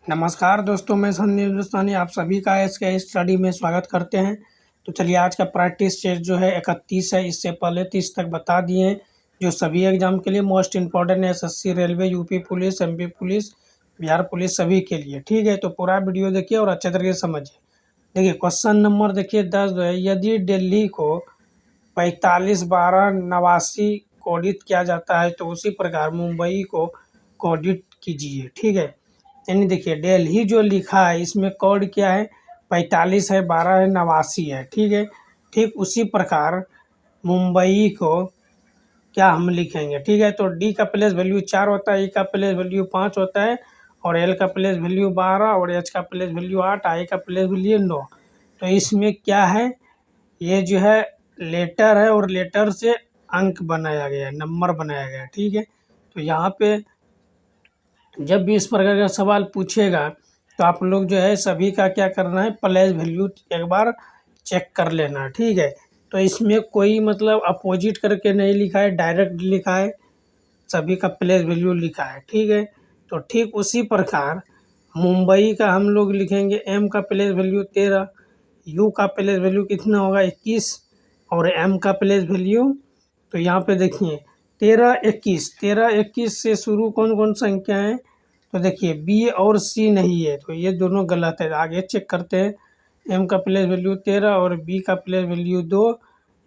नमस्कार दोस्तों, मैं संदीप हिंदुस्तानी आप सभी का एसके स्टडी में स्वागत करते हैं। तो चलिए आज का प्रैक्टिस टेस्ट जो है 31 है, इससे पहले 30 तक बता दिए हैं जो सभी एग्जाम के लिए मोस्ट इम्पॉर्टेंट है। SSC, railway, UP police, MP police, Bihar police सभी के लिए। ठीक है, तो पूरा वीडियो देखिए और अच्छे तरीके से समझिए। देखिए क्वेश्चन नंबर देखिए 10 जो है, यदि दिल्ली को 4512 कोडित किया जाता है तो उसी प्रकार मुंबई को कोडित कीजिए। ठीक है, यानी देखिए दिल्ली जो लिखा है इसमें कोड क्या है, 45 है, 12 है, 89 है। ठीक है, ठीक उसी प्रकार मुंबई को क्या हम लिखेंगे। ठीक है, तो डी का प्लेस वैल्यू 4 होता है, ई का प्लेस वैल्यू 5 होता है और एल का प्लेस वैल्यू 12 और एच का प्लेस वैल्यू 8, आई का प्लेस वैल्यू 9। तो इसमें क्या है, ये जो है लेटर है और लेटर से अंक बनाया गया है, नंबर बनाया गया है। ठीक है, तो यहाँ पे जब भी इस प्रकार का सवाल पूछेगा तो आप लोग जो है सभी का क्या करना है, प्लेस वैल्यू एक बार चेक कर लेना। ठीक है, तो इसमें कोई मतलब अपोजिट करके नहीं लिखा है, डायरेक्ट लिखा है, सभी का प्लेस वैल्यू लिखा है। ठीक है, तो ठीक उसी प्रकार मुंबई का हम लोग लिखेंगे, एम का प्लेस वैल्यू 13, यू का प्लेस वैल्यू कितना होगा 21 और एम का प्लेस वैल्यू, तो यहाँ पे देखिए 13 21 से शुरू कौन कौन संख्या है, तो देखिए बी और सी नहीं है, तो ये दोनों गलत है। आगे चेक करते हैं, एम का प्लेस वैल्यू 13 और बी का प्लेस वैल्यू 2,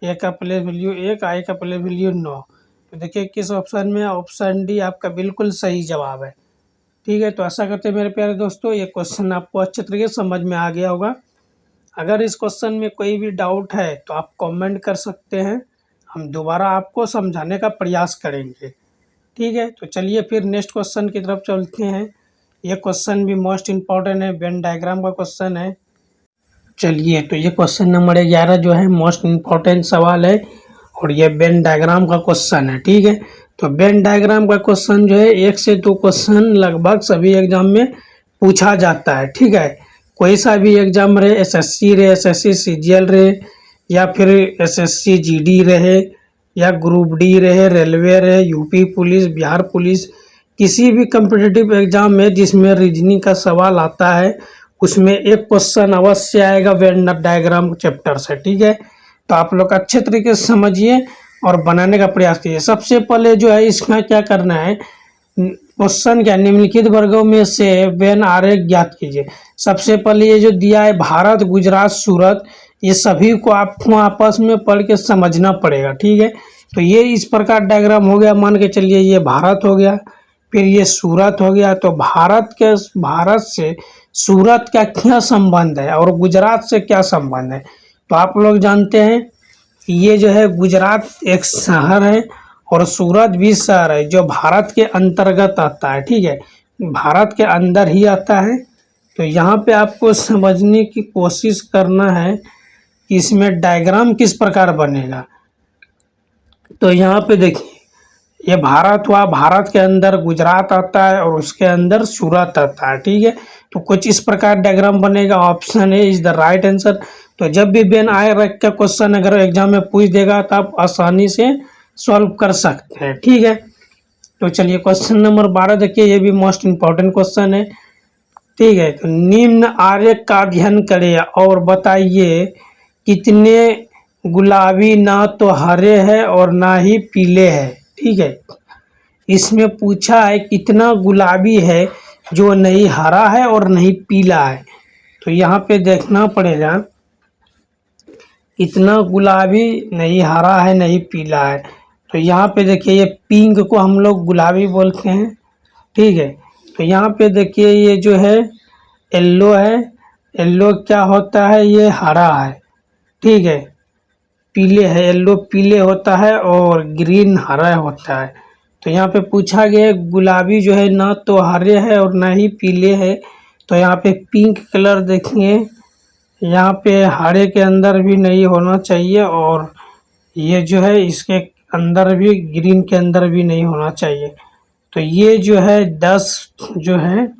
ए का प्लेस वैल्यू 1, आई का प्लेस वैल्यू 9। तो देखिए किस ऑप्शन में, ऑप्शन डी आपका बिल्कुल सही जवाब है। ठीक है, तो ऐसा करते हैं मेरे प्यारे दोस्तों, ये क्वेश्चन आपको अच्छे तरीके से समझ में आ गया होगा। अगर इस क्वेश्चन में कोई भी डाउट है तो आप कमेंट कर सकते हैं, हम दोबारा आपको समझाने का प्रयास करेंगे। ठीक है, तो चलिए फिर नेक्स्ट क्वेश्चन की तरफ चलते हैं। ये क्वेश्चन भी मोस्ट इम्पॉर्टेंट है, वेन डायग्राम का क्वेश्चन है। चलिए, तो ये क्वेश्चन नंबर 11 जो है मोस्ट इम्पॉर्टेंट सवाल है और ये वेन डायग्राम का क्वेश्चन है। ठीक है, तो वेन डायग्राम का क्वेश्चन जो है 1 से 2 क्वेश्चन लगभग सभी एग्जाम में पूछा जाता है। ठीक है, कोई सा भी एग्जाम रहे, एसएससी रहे, एसएससी सीजीएल रहे या फिर एसएससी जीडी रहे या ग्रुप डी रहे, रेलवे रहे, यूपी पुलिस, बिहार पुलिस, किसी भी कम्पिटिटिव एग्जाम में जिसमें रीजनिंग का सवाल आता है उसमें एक क्वेश्चन अवश्य आएगा वेन डायग्राम चैप्टर से। ठीक है, तो आप लोग अच्छे तरीके से समझिए और बनाने का प्रयास कीजिए। सबसे पहले जो है इसका क्या करना है, क्वेश्चन क्या, निम्नलिखित वर्गों में से वेन आरेख ज्ञात कीजिए। सबसे पहले ये जो दिया है भारत, गुजरात, सूरत, ये सभी को आपको आपस में पढ़ के समझना पड़ेगा। ठीक है, तो ये इस प्रकार डायग्राम हो गया, मान के चलिए ये भारत हो गया, फिर ये सूरत हो गया। तो भारत से सूरत का क्या संबंध है और गुजरात से क्या संबंध है, तो आप लोग जानते हैं कि ये जो है गुजरात एक शहर है और सूरत भी शहर है जो भारत के अंतर्गत आता है। ठीक है, भारत के अंदर ही आता है। तो यहाँ पे आपको समझने की कोशिश करना है कि इसमें डायग्राम किस प्रकार बनेगा। तो यहाँ पे देखिए ये भारत हुआ, भारत के अंदर गुजरात आता है और उसके अंदर सूरत आता है। ठीक है, तो कुछ इस प्रकार डायग्राम बनेगा। Option A is the right answer. तो जब भी वेन आरेख का क्वेश्चन अगर एग्जाम में पूछ देगा तो आप आसानी से सॉल्व कर सकते हैं। ठीक है, तो चलिए क्वेश्चन नंबर 12 देखिए, ये भी मोस्ट इम्पॉर्टेंट क्वेश्चन है। ठीक है, तो निम्न आरेख का अध्ययन करें और बताइए कितने गुलाबी ना तो हरे है और ना ही पीले है। ठीक है, इसमें पूछा है कितना गुलाबी है जो नहीं हरा है और नहीं पीला है। तो यहाँ पे देखना पड़ेगा कितना गुलाबी, नहीं हरा है नहीं पीला है। तो यहाँ पे देखिए ये पिंक को हम लोग गुलाबी बोलते हैं। ठीक है, तो यहाँ पे देखिए ये जो है येल्लो है, येल्लो क्या होता है, ये हरा है। ठीक है, पीले है, येल्लो पीले होता है और ग्रीन हरा होता है। तो यहाँ पे पूछा गया है गुलाबी जो है ना तो हरे है और ना ही पीले है। तो यहाँ पे पिंक कलर देखिए, यहाँ पे हरे के अंदर भी नहीं होना चाहिए और ये जो है इसके अंदर भी, ग्रीन के अंदर भी नहीं होना चाहिए। तो ये जो है 10 जो है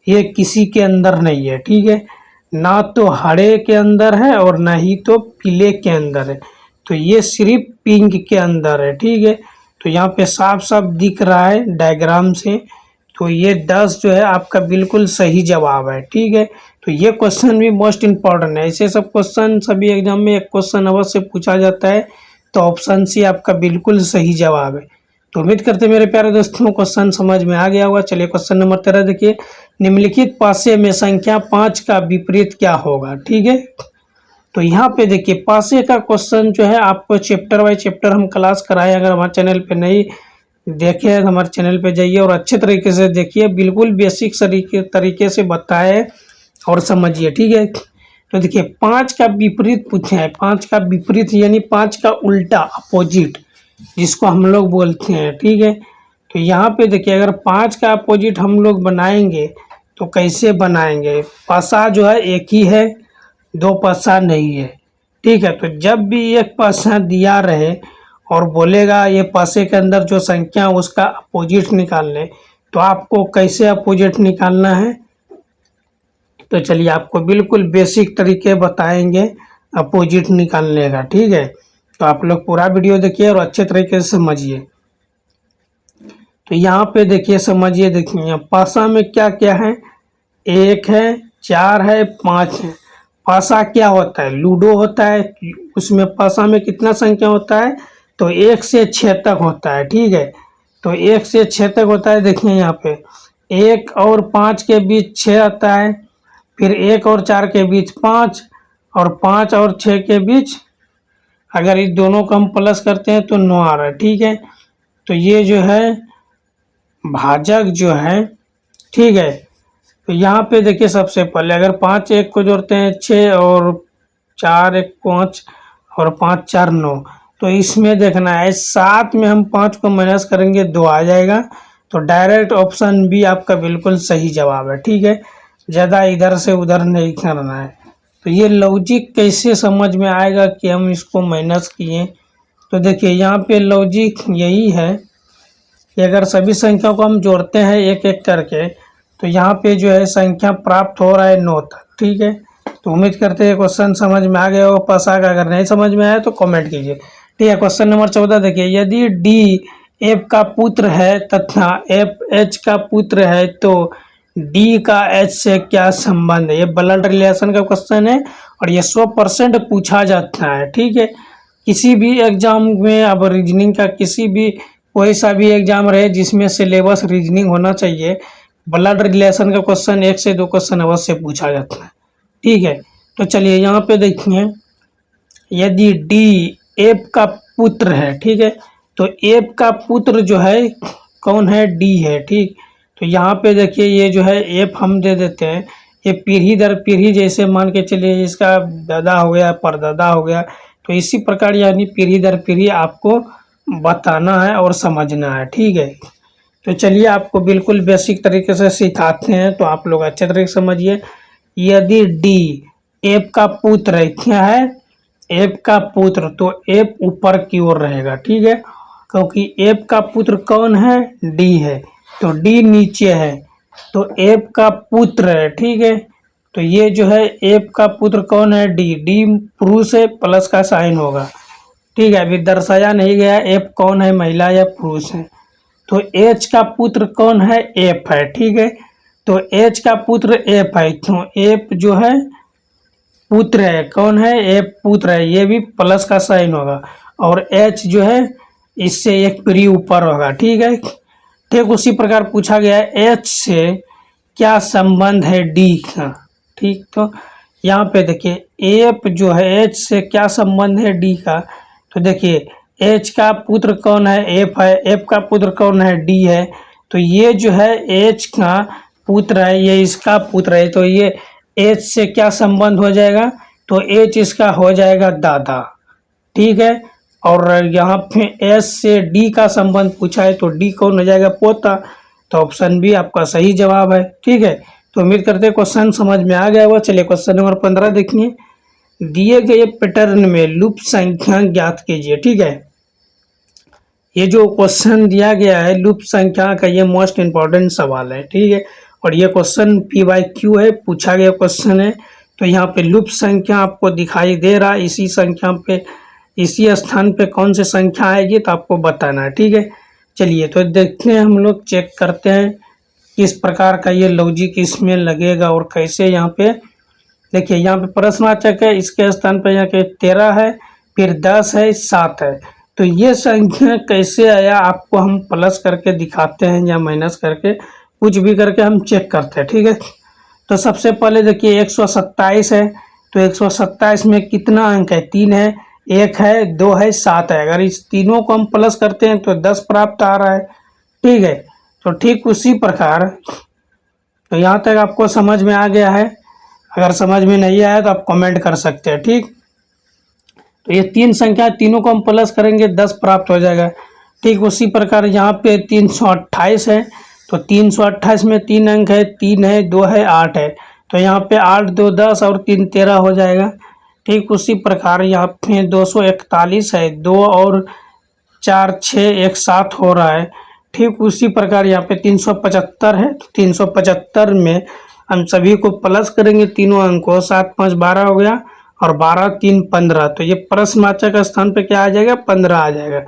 ये किसी के अंदर नहीं है। ठीक है, ना तो हरे के अंदर है और ना ही तो पीले के अंदर है, तो ये सिर्फ पिंक के अंदर है। ठीक है, तो यहाँ पे साफ साफ दिख रहा है डायग्राम से। तो ये 10 जो है आपका बिल्कुल सही जवाब है। ठीक है, तो ये क्वेश्चन भी मोस्ट इम्पॉर्टेंट है। ऐसे सब क्वेश्चन सभी एग्जाम में एक क्वेश्चन अवश्य पूछा जाता है, तो ऑप्शन सी आपका बिल्कुल सही जवाब है। तो उम्मीद करते हैं मेरे प्यारे दोस्तों क्वेश्चन समझ में आ गया होगा। चलिए क्वेश्चन नंबर 13 देखिए, निम्नलिखित पासे में संख्या 5 का विपरीत क्या होगा। ठीक है, तो यहाँ पे देखिए पासे का क्वेश्चन जो है आपको चैप्टर बाय चैप्टर हम क्लास कराए। अगर हमारे चैनल पे नहीं देखे हैं तो हमारे चैनल पे जाइए और अच्छे तरीके से देखिए, बिल्कुल बेसिक तरीके से बताए और समझिए। ठीक है, तो देखिए 5 का विपरीत पूछा है। 5 का विपरीत यानी 5 का उल्टा, अपोजिट, जिसको हम लोग बोलते हैं। ठीक है, तो यहाँ पे देखिए अगर 5 का अपोजिट हम लोग बनाएंगे तो कैसे बनाएंगे। पासा जो है एक ही है, 2 पासा नहीं है। ठीक है, तो जब भी एक पासा दिया रहे और बोलेगा ये पासे के अंदर जो संख्या उसका अपोजिट निकालने, तो आपको कैसे अपोजिट निकालना है, तो चलिए आपको बिल्कुल बेसिक तरीके बताएंगे अपोजिट निकालने का। ठीक है, तो आप लोग पूरा वीडियो देखिए और अच्छे तरीके से समझिए। तो यहाँ पे देखिए समझिए, देखिए पासा में क्या क्या है, 1 है, 4 है, 5 है। पासा क्या होता है, लूडो होता है। उसमें पासा में कितना संख्या होता है, तो 1 से 6 तक होता है। ठीक है, तो 1 से 6 तक होता है। देखिए यहाँ पे 1 और 5 के बीच 6 आता है, फिर 1 और 4 के बीच 5, और 5 और 6 के बीच अगर इस दोनों को हम प्लस करते हैं तो 9 आ रहा है। ठीक है, तो ये जो है भाजक जो है। ठीक है, तो यहाँ पे देखिए सबसे पहले अगर 5 1 को जोड़ते हैं 6, और 4 1 5, और 5 4 9, तो इसमें देखना है 7 में हम 5 को माइनस करेंगे 2 आ जाएगा। तो डायरेक्ट ऑप्शन बी आपका बिल्कुल सही जवाब है। ठीक है, ज़्यादा इधर से उधर नहीं करना है। तो ये लॉजिक कैसे समझ में आएगा कि हम इसको माइनस किए, तो देखिए यहाँ पे लॉजिक यही है कि अगर सभी संख्या को हम जोड़ते हैं एक एक करके, तो यहाँ पे जो है संख्या प्राप्त हो रहा है 9 तक। ठीक है, तो उम्मीद करते हैं क्वेश्चन समझ में आ गया हो पासा का। अगर नहीं समझ में आया तो कमेंट कीजिए। ठीक है, क्वेश्चन नंबर 14 देखिए, यदि डी एफ का पुत्र है तथा एफ एच का पुत्र है तो डी का एच से क्या संबंध है। ये ब्लड रिलेशन का क्वेश्चन है और ये 100% पूछा जाता है। ठीक है, किसी भी एग्जाम में, अब रीजनिंग का किसी भी कोई सा भी एग्जाम रहे जिसमें सिलेबस रीजनिंग होना चाहिए, ब्लड रिलेशन का क्वेश्चन 1 से 2 क्वेश्चन अवश्य पूछा जाता है। ठीक है, तो चलिए यहाँ पे देखिए, यदि डी एफ का पुत्र है, ठीक है, तो एफ का पुत्र जो है कौन है, डी है। ठीक, तो यहाँ पे देखिए ये जो है एफ हम दे देते हैं, ये पीढ़ी दर पीढ़ी, जैसे मान के चलिए इसका दादा हो गया, परदादा हो गया, तो इसी प्रकार यानी पीढ़ी दर पीढ़ी आपको बताना है और समझना है। ठीक है, तो चलिए आपको बिल्कुल बेसिक तरीके से सिखाते हैं, तो आप लोग अच्छे तरीके से समझिए। यदि डी एफ का पुत्र है, क्या है, एफ का पुत्र, तो एफ ऊपर की ओर रहेगा। ठीक है, क्योंकि एफ का पुत्र कौन है, डी है, तो डी नीचे है, तो एफ का पुत्र है। ठीक है, तो ये जो है एफ का पुत्र कौन है, डी, डी पुरुष है, प्लस का साइन होगा। ठीक है, अभी दर्शाया नहीं गया एफ कौन है, महिला या पुरुष है। तो एच का पुत्र कौन है, एफ है। ठीक है, तो एच का पुत्र एफ है, क्यों, एफ जो है पुत्र है, कौन है, एफ पुत्र है, ये भी प्लस का साइन होगा, और एच जो है इससे एक पीढ़ी ऊपर होगा। ठीक है, ठीक उसी प्रकार पूछा गया है एच से क्या संबंध है डी का। ठीक, तो यहाँ पे देखिए एफ जो है एच से क्या संबंध है डी का, तो देखिए एच का पुत्र कौन है, एफ है, एफ का पुत्र कौन है, डी है, तो ये जो है एच का पुत्र है, ये इसका पुत्र है, तो ये एच से क्या संबंध हो जाएगा, तो एच इसका हो जाएगा दादा। ठीक है, और यहाँ पे एस से डी का संबंध पूछा है, तो डी कौन हो जाएगा, पोता, तो ऑप्शन बी आपका सही जवाब है। ठीक है, तो उम्मीद करते हैं क्वेश्चन समझ में आ गया होगा। चलिए क्वेश्चन नंबर 15 देखिए, दिए गए पैटर्न में लुप्त संख्या ज्ञात कीजिए। ठीक है, ये जो क्वेश्चन दिया गया है लुप्त संख्या का, ये मोस्ट इम्पॉर्टेंट सवाल है। ठीक है, और ये क्वेश्चन PYQ है, पूछा गया क्वेश्चन है। तो यहाँ पे लुप्त संख्या आपको दिखाई दे रहा है, इसी संख्या पे, इसी स्थान पे कौन सी संख्या आएगी तो आपको बताना है। ठीक है, चलिए तो देखते हैं, हम लोग चेक करते हैं किस प्रकार का ये लॉजिक इसमें लगेगा और कैसे यहाँ पे देखिए यहाँ पे प्रश्नवाचक है, इसके स्थान पे यहाँ के 13 है, फिर 10 है, 7 है। तो ये संख्या कैसे आया आपको हम प्लस करके दिखाते हैं या माइनस करके, कुछ भी करके हम चेक करते हैं, ठीक है। तो सबसे पहले देखिए 127 है, तो 127 में कितना अंक है, 3 है, 1 है, 2 है, 7 है। अगर इस तीनों को हम प्लस करते हैं तो 10 प्राप्त आ रहा है, ठीक है। तो ठीक उसी प्रकार तो यहाँ तक आपको समझ में आ गया है। अगर समझ में नहीं आया तो आप कमेंट कर सकते हैं, ठीक। तो ये तीन संख्या तीनों को हम प्लस करेंगे 10 प्राप्त हो जाएगा, ठीक। उसी प्रकार यहाँ पे 328 है, तो 328 में 3 अंक है, 3 है, 2 है, 8 है। तो यहाँ पे 8 2 10 और 3 13 हो जाएगा, ठीक। उसी प्रकार यहाँ पे 241 है, 2 और 4 6 1 7 हो रहा है, ठीक। उसी प्रकार यहाँ पे 375 है, तो 375 में हम सभी को प्लस करेंगे तीनों अंक को, 7 5 12 हो गया और 12 3 15। तो ये प्रश्नवाचक स्थान पे क्या आ जाएगा, 15 आ जाएगा।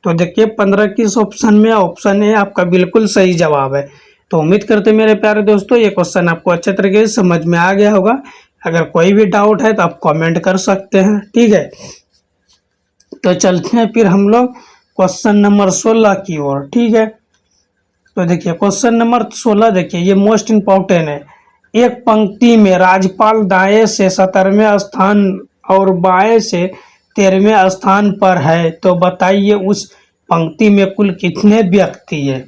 तो देखिए 15 किस ऑप्शन में, ऑप्शन ए आपका बिल्कुल सही जवाब है। तो उम्मीद करते मेरे प्यारे दोस्तों ये क्वेश्चन आपको अच्छे तरीके से समझ में आ गया होगा। अगर कोई भी डाउट है तो आप कमेंट कर सकते हैं, ठीक है। तो चलते हैं फिर हम लोग क्वेश्चन नंबर 16 की ओर, ठीक है। तो देखिए क्वेश्चन नंबर 16 देखिए ये मोस्ट इम्पोर्टेंट है। एक पंक्ति में राज्यपाल दाएं से 17वें स्थान और बाएं से 13वें स्थान पर है, तो बताइए उस पंक्ति में कुल कितने व्यक्ति है।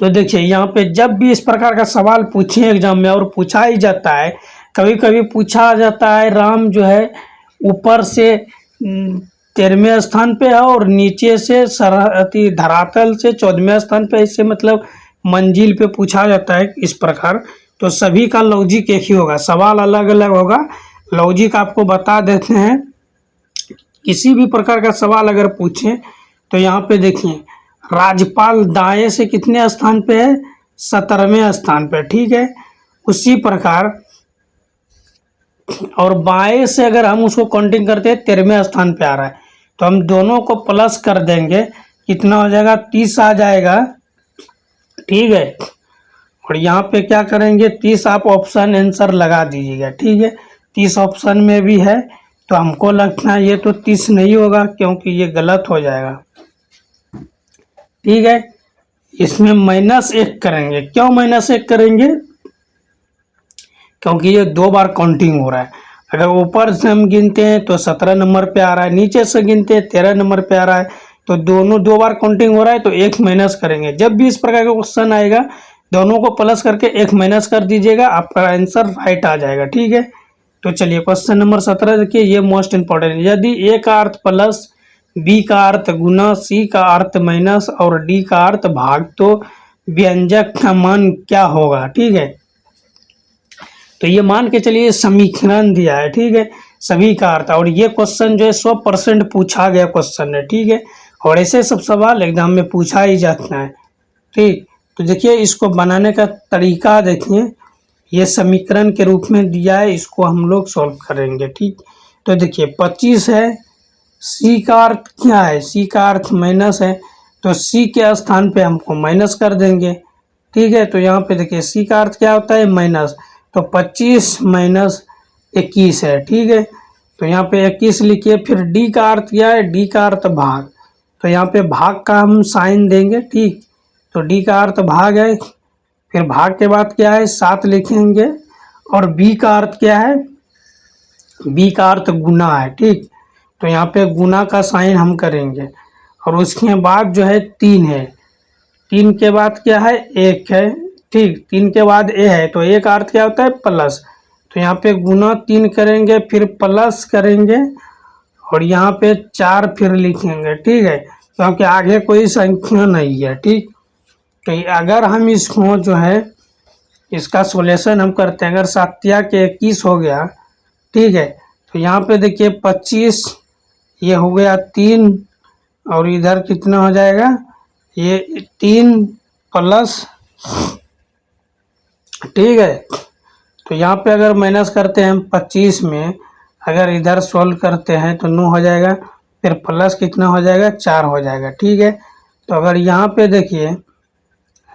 तो देखिए यहाँ पे जब भी इस प्रकार का सवाल पूछे एग्जाम में, और पूछा ही जाता है, कभी कभी पूछा जाता है राम जो है ऊपर से 13वें स्थान पे है और नीचे से सरहती धरातल से 14वें स्थान पे, इससे मतलब मंजिल पे पूछा जाता है इस प्रकार। तो सभी का लॉजिक एक ही होगा, सवाल अलग अलग होगा, लॉजिक आपको बता देते हैं। किसी भी प्रकार का सवाल अगर पूछें तो यहाँ पे देखिए राज्यपाल दाएं से कितने स्थान पे है, 17वें स्थान पे, ठीक है। उसी प्रकार और बाएं से अगर हम उसको काउंटिंग करते हैं 13वें स्थान पे आ रहा है, तो हम दोनों को प्लस कर देंगे, कितना हो जाएगा, 30 आ जाएगा, ठीक है। और यहाँ पे क्या करेंगे, 30 आप ऑप्शन आंसर लगा दीजिएगा, ठीक है। 30 ऑप्शन में भी है, तो हमको लगता है ये तो 30 नहीं होगा क्योंकि ये गलत हो जाएगा, ठीक है। इसमें -1 करेंगे, क्यों -1 करेंगे, क्योंकि ये 2 बार काउंटिंग हो रहा है। अगर ऊपर से हम गिनते हैं तो 17 नंबर पे आ रहा है, नीचे से गिनते हैं 13 नंबर पे आ रहा है, तो दोनों 2 बार काउंटिंग हो रहा है, तो 1 माइनस करेंगे। जब भी इस प्रकार का क्वेश्चन आएगा दोनों को प्लस करके 1 माइनस कर दीजिएगा, आपका आंसर राइट आ जाएगा, ठीक है। तो चलिए क्वेश्चन नंबर 17 देखिए, ये मोस्ट इंपॉर्टेंट है। यदि ए का अर्थ प्लस, बी का अर्थ गुना, सी का अर्थ माइनस और डी का अर्थ भाग, तो व्यंजक का मान क्या होगा, ठीक है। तो ये मान के चलिए समीकरण दिया है, ठीक है, सभी का अर्थ। और ये क्वेश्चन जो है 100% पूछा गया क्वेश्चन है, ठीक है। और ऐसे सब सवाल एग्जाम में पूछा ही जाता है, ठीक। तो देखिए इसको बनाने का तरीका देखिए, ये समीकरण के रूप में दिया है, इसको हम लोग सॉल्व करेंगे, ठीक। तो देखिए 25 है, सी का अर्थ क्या है, सी का अर्थ माइनस है, तो सी के स्थान पे हमको माइनस कर देंगे, ठीक है। तो यहाँ पे देखिए सी का अर्थ क्या होता है, माइनस, तो 25 माइनस 21 है, ठीक है। तो यहाँ पे 21 लिखिए। फिर डी का अर्थ क्या है, डी का अर्थ भाग, तो यहाँ पे भाग का हम साइन देंगे, ठीक। तो डी का अर्थ भाग है, फिर भाग के बाद क्या है 7 लिखेंगे। और बी का अर्थ क्या है, बी का अर्थ गुना है, ठीक। तो यहाँ पे गुना का साइन हम करेंगे। और उसके बाद जो है 3 है, 3 के बाद क्या है 1 है, ठीक। 3 के बाद ए है, तो ए का अर्थ क्या होता है, प्लस। तो यहाँ पे गुना 3 करेंगे, फिर प्लस करेंगे और यहाँ पे 4 फिर लिखेंगे, ठीक है, क्योंकि आगे कोई संख्या नहीं है, ठीक। तो अगर हम इसको जो है इसका सॉल्यूशन हम करते हैं, अगर 7 के 21 हो गया, ठीक है। तो यहाँ पे देखिए 25, ये हो गया 3 और इधर कितना हो जाएगा, ये 3 प्लस, ठीक है। तो यहाँ पे अगर माइनस करते हैं हम 25 में, अगर इधर सॉल्व करते हैं तो 9 हो जाएगा, फिर प्लस कितना हो जाएगा, 4 हो जाएगा, ठीक है। तो अगर यहाँ पे देखिए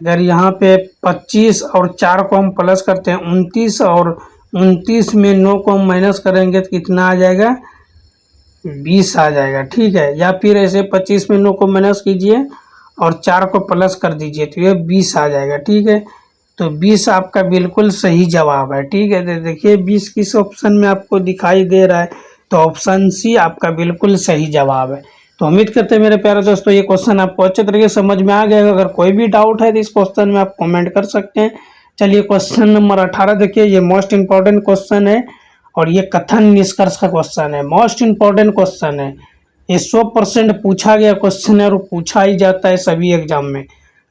अगर यहाँ पे 25 और 4 को हम प्लस करते हैं 29, और 29 में 9 को हम माइनस करेंगे तो कितना आ जाएगा, 20 आ जाएगा। ठीक है, या फिर ऐसे 25 में 9 को माइनस कीजिए और 4 को प्लस कर दीजिए तो ये 20 आ जाएगा। ठीक है, तो 20 आपका बिल्कुल सही जवाब है। ठीक है, तो देखिए 20 किस ऑप्शन में आपको दिखाई दे रहा है, तो ऑप्शन सी आपका बिल्कुल सही जवाब है। तो उम्मीद करते हैं मेरे प्यारे दोस्तों ये क्वेश्चन आपको अच्छे तरीके से समझ में आ गया। अगर कोई भी डाउट है तो इस क्वेश्चन में आप कमेंट कर सकते हैं। चलिए क्वेश्चन नंबर 18 देखिए, ये मोस्ट इंपॉर्टेंट क्वेश्चन है और ये कथन निष्कर्ष का क्वेश्चन है, मोस्ट इंपॉर्टेंट क्वेश्चन है। ये 100% पूछा गया क्वेश्चन है और पूछा ही जाता है सभी एग्जाम में,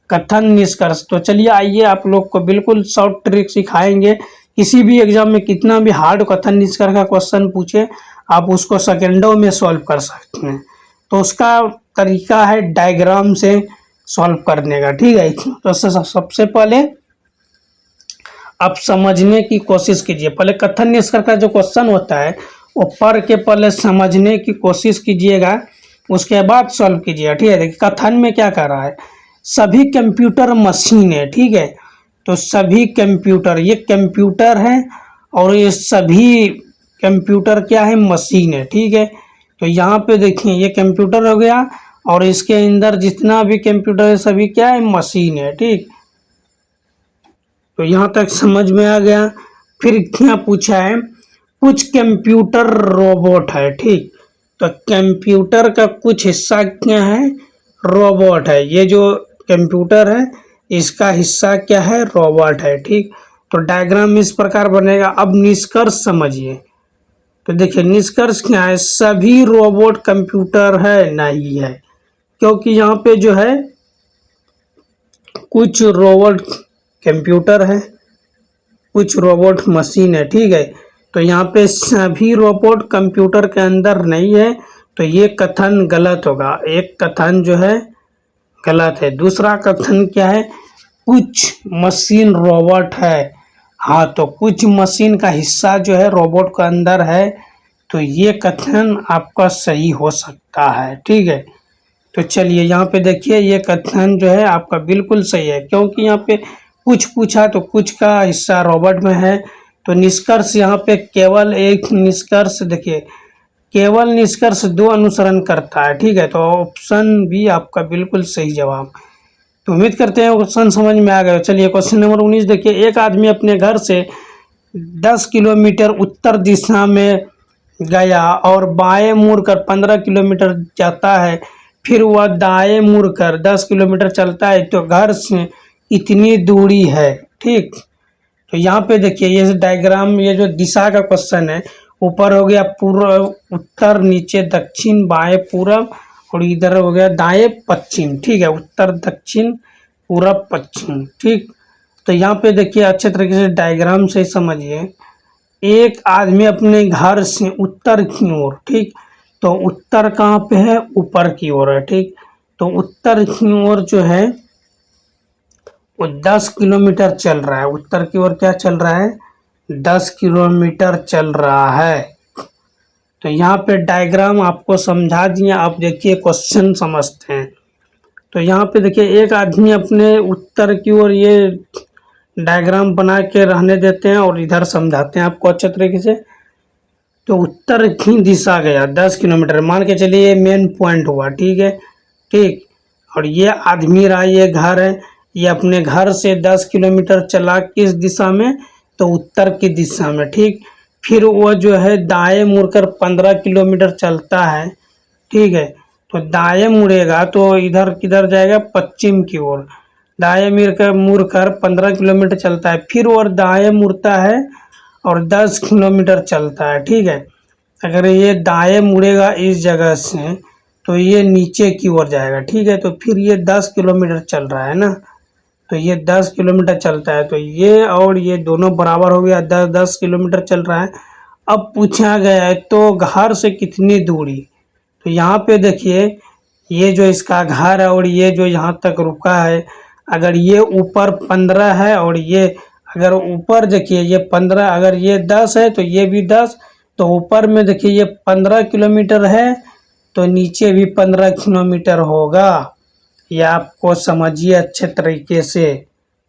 कथन निष्कर्ष। तो चलिए आइए आप लोग को बिल्कुल शॉर्ट ट्रिक सिखाएंगे। किसी भी एग्जाम में कितना भी हार्ड कथन निष्कर्ष का क्वेश्चन पूछे आप उसको सेकेंडों में सॉल्व कर सकते हैं। तो उसका तरीका है डायग्राम से सॉल्व करने का। ठीक है, तो सबसे पहले आप समझने की कोशिश कीजिए। पहले कथन निष्कर्ष का जो क्वेश्चन होता है वो पढ़ के पहले समझने की कोशिश कीजिएगा, उसके बाद सॉल्व कीजिएगा। ठीक है, देखिए कथन में क्या कर रहा है, सभी कंप्यूटर मशीन है। ठीक है, तो सभी कंप्यूटर, ये कंप्यूटर है और ये सभी कंप्यूटर क्या है, मशीन है। ठीक है, तो यहाँ पे देखिए ये कंप्यूटर हो गया और इसके अंदर जितना भी कंप्यूटर है सभी क्या है, मशीन है। ठीक, तो यहाँ तक समझ में आ गया। फिर क्या पूछा है, कुछ कंप्यूटर रोबोट है। ठीक, तो कंप्यूटर का कुछ हिस्सा क्या है, रोबोट है। ये जो कंप्यूटर है इसका हिस्सा क्या है, रोबोट है। ठीक, तो डायग्राम इस प्रकार बनेगा। अब निष्कर्ष समझिए, तो देखिए निष्कर्ष क्या है, सभी रोबोट कंप्यूटर है, नहीं है, क्योंकि यहाँ पे जो है कुछ रोबोट कंप्यूटर है, कुछ रोबोट मशीन है। ठीक है, तो यहाँ पे सभी रोबोट कंप्यूटर के अंदर नहीं है, तो ये कथन गलत होगा। एक कथन जो है गलत है। दूसरा कथन क्या है, कुछ मशीन रोबोट है। हाँ, तो कुछ मशीन का हिस्सा जो है रोबोट के अंदर है, तो ये कथन आपका सही हो सकता है। ठीक है, तो चलिए यहाँ पे देखिए ये कथन जो है आपका बिल्कुल सही है, क्योंकि यहाँ पे कुछ पूछा तो कुछ का हिस्सा रोबोट में है। तो निष्कर्ष यहाँ पे केवल एक निष्कर्ष, देखिए केवल निष्कर्ष 2 अनुसरण करता है। ठीक है, तो ऑप्शन बी आपका बिल्कुल सही जवाब। तो उम्मीद करते हैं क्वेश्चन समझ में आ गया। चलिए क्वेश्चन नंबर 19 देखिए, एक आदमी अपने घर से 10 किलोमीटर उत्तर दिशा में गया और बाएं मुड़कर 15 किलोमीटर जाता है, फिर वह दाएं मुड़कर 10 किलोमीटर चलता है, तो घर से इतनी दूरी है। ठीक, तो यहाँ पे देखिए ये डायग्राम, ये जो दिशा का क्वेश्चन है, ऊपर हो गया पूर्व उत्तर, नीचे दक्षिण, बाएं पूरब, और इधर हो गया दाएं पश्चिम। ठीक है, उत्तर दक्षिण पूरब पश्चिम। ठीक, तो यहाँ पे देखिए अच्छे तरीके से डायग्राम से समझिए। एक आदमी अपने घर से उत्तर की ओर, ठीक, तो उत्तर कहाँ पे है, ऊपर की ओर है। ठीक, तो उत्तर की ओर जो है वो 10 किलोमीटर चल रहा है। उत्तर की ओर क्या चल रहा है, 10 किलोमीटर चल रहा है। तो यहाँ पे डायग्राम आपको समझा दिया। आप देखिए क्वेश्चन समझते हैं। तो यहाँ पे देखिए एक आदमी अपने उत्तर की ओर ये डायग्राम बना के रहने देते हैं और इधर समझाते हैं आपको अच्छे तरीके से। तो उत्तर की दिशा गया 10 किलोमीटर, मान के चलिए मेन पॉइंट हुआ। ठीक है, ठीक, और ये आदमी रहा, ये घर है, ये अपने घर से 10 किलोमीटर चला किस दिशा में, तो उत्तर की दिशा में। ठीक, फिर वो जो है दाएं मुड़कर 15 किलोमीटर चलता है। ठीक है, तो दाएं मुड़ेगा तो इधर किधर जाएगा, पश्चिम की ओर। दाएं मुड़कर 15 किलोमीटर चलता है, फिर और दाएं मुड़ता है और 10 किलोमीटर चलता है। ठीक है, अगर ये दाएं मुड़ेगा इस जगह से तो ये नीचे की ओर जाएगा। ठीक है, तो फिर ये 10 किलोमीटर चल रहा है ना, तो ये 10 किलोमीटर चलता है, तो ये और ये दोनों बराबर हो गया, 10 किलोमीटर चल रहा है। अब पूछा गया है तो घर से कितनी दूरी, तो यहाँ पे देखिए ये जो इसका घर है और ये जो यहाँ तक रुका है, अगर ये ऊपर 15 है और ये अगर ऊपर देखिए ये 15, अगर ये 10 है तो ये भी 10, तो ऊपर में देखिए ये 15 किलोमीटर है तो नीचे भी 15 किलोमीटर होगा। ये आपको समझिए अच्छे तरीके से,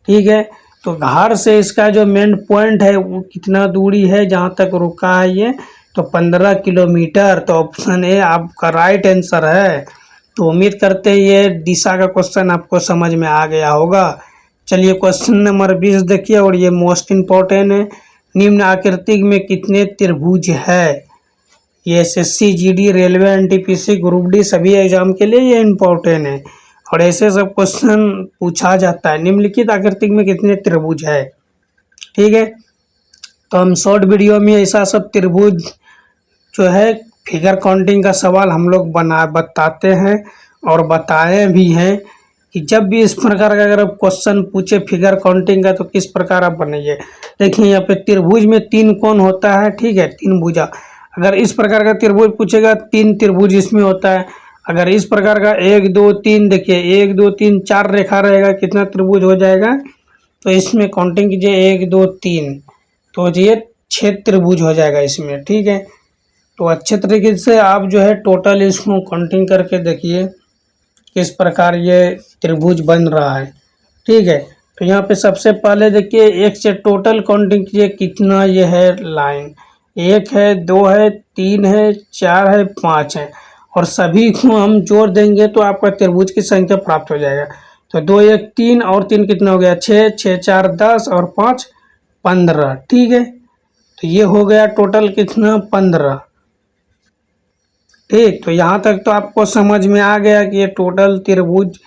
ठीक है। तो घर से इसका जो मेन पॉइंट है वो कितना दूरी है जहाँ तक रुका है ये, तो 15 किलोमीटर। तो ऑप्शन ए आपका राइट आंसर है। तो उम्मीद करते हैं ये दिशा का क्वेश्चन आपको समझ में आ गया होगा। चलिए क्वेश्चन नंबर 20 देखिए, और ये मोस्ट इम्पोर्टेंट है। निम्न आकृति में कितने त्रिभुज है? ये SSC, GD, railway, NTPC, group D सभी एग्जाम के लिए ये इम्पोर्टेंट है और ऐसे सब क्वेश्चन पूछा जाता है। निम्नलिखित आकृति में कितने त्रिभुज है, ठीक है। तो हम शॉर्ट वीडियो में ऐसा सब त्रिभुज जो है फिगर काउंटिंग का सवाल हम लोग बताते हैं और बताए भी हैं कि जब भी इस प्रकार का अगर आप क्वेश्चन पूछे फिगर काउंटिंग का तो किस प्रकार आप बनाइए। देखिए यहाँ पे त्रिभुज में 3 कोण होता है, ठीक है, 3 भुजा। अगर इस प्रकार का त्रिभुज पूछेगा 3 त्रिभुज इसमें होता है। अगर इस प्रकार का 1 2 3, देखिए 1 2 3 4 रेखा रहेगा, कितना त्रिभुज हो जाएगा? तो इसमें काउंटिंग कीजिए 1 2 3, तो ये 6 त्रिभुज हो जाएगा इसमें, ठीक है। तो अच्छे तरीके से आप जो है टोटल इसको काउंटिंग करके देखिए किस प्रकार ये त्रिभुज बन रहा है, ठीक है। तो यहाँ पे सबसे पहले देखिए 1 से टोटल काउंटिंग कीजिए कितना ये है लाइन। 1 है, 2 है, 3 है, 4 है, 5 है, और सभी को हम जोड़ देंगे तो आपका त्रिभुज की संख्या प्राप्त हो जाएगा। तो 2 1 3 और 3 कितना हो गया? 6, 6 4 10 और 5 15, ठीक है। तो ये हो गया टोटल कितना? 15, ठीक। तो यहाँ तक तो आपको समझ में आ गया कि ये टोटल त्रिभुज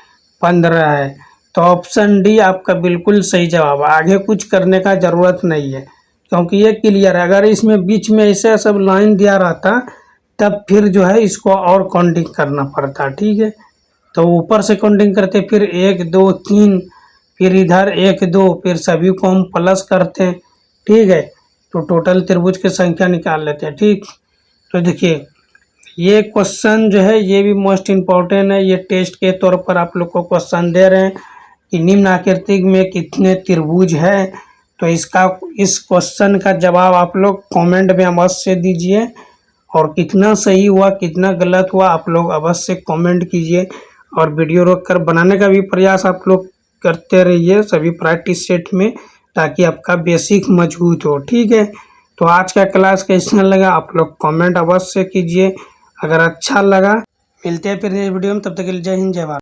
15 है। तो ऑप्शन डी आपका बिल्कुल सही जवाब। आगे कुछ करने का ज़रूरत नहीं है क्योंकि ये क्लियर है। अगर इसमें बीच में ऐसे सब लाइन दिया रहता तब फिर जो है इसको और काउंटिंग करना पड़ता, ठीक है। तो ऊपर से काउंटिंग करते, फिर 1 2 3, फिर इधर 1 2, फिर सभी को हम प्लस करते हैं, ठीक है। तो टोटल त्रिभुज की संख्या निकाल लेते हैं, ठीक। तो देखिए ये क्वेश्चन जो है ये भी मोस्ट इम्पॉर्टेंट है। ये टेस्ट के तौर पर आप लोग को क्वेश्चन दे रहे हैं कि निम्न आकृति में कितने त्रिभुज है। तो इस क्वेश्चन का जवाब आप लोग कमेंट में अवश्य दीजिए, और कितना सही हुआ कितना गलत हुआ आप लोग अवश्य कमेंट कीजिए, और वीडियो रोक कर बनाने का भी प्रयास आप लोग करते रहिए सभी प्रैक्टिस सेट में, ताकि आपका बेसिक मजबूत हो, ठीक है। तो आज का क्लास कैसा लगा आप लोग कमेंट अवश्य कीजिए। अगर अच्छा लगा, मिलते हैं फिर नेक्स्ट वीडियो में, तब तक के लिए जय हिंद जय भारत।